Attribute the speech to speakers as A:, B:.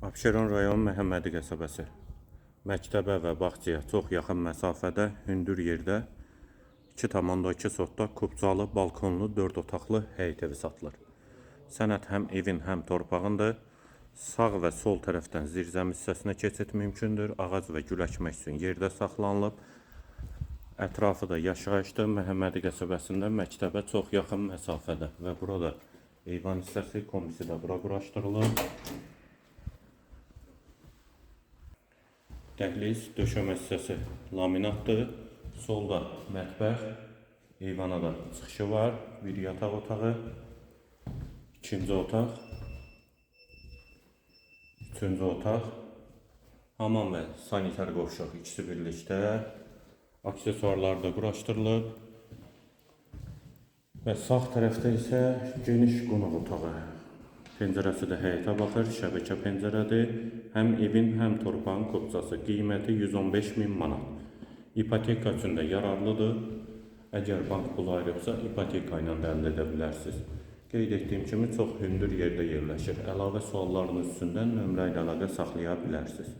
A: Abşeron rayon Məhəmmədi qəsəbəsi. Məktəbə və bağçaya çox yaxın məsafədə, hündür yerdə 2,2 sotda kubcalı, balkonlu, 4 otaqlı həyət evi satılır. Sənəd həm evin, həm torpağındır. Sağ və sol tərəfdən zirzəmi hissəsinə keçid mümkündür. Ağac və gül əkmək üçün yerdə saxlanılıb. Ətrafı da yaşayışdır. Məhəmmədi qəsəbəsində məktəbə çox yaxın məsafədə və burada eyvan hissəsi, komisi də bura quraşdırılır. Dəhliz, döşəmə hissəsi laminatdır. Solda mətbəx, eyvana da çıxışı var. Bir yataq otağı, ikinci otaq, üçüncü otaq, hamam və sanitar qovşaq ikisi birlikdə. Aksesuarlar da quraşdırılıb. Və sağ tərəfdə isə geniş qonaq otağı. Pəncərəsi də həyətə baxır, şəbəkə pəncərədir. Həm evin, həm torpağın kubcası. Qiyməti 115.000 manat. İpoteka üçün də yararlıdır. Əgər bank pulu ayırıbsa, ipoteka ilə də əldə edə bilərsiniz. Qeyd etdiyim kimi çox hündür yerdə yerləşir. Əlavə suallarınız üstündən nömrə ilə əlaqə saxlaya bilərsiniz.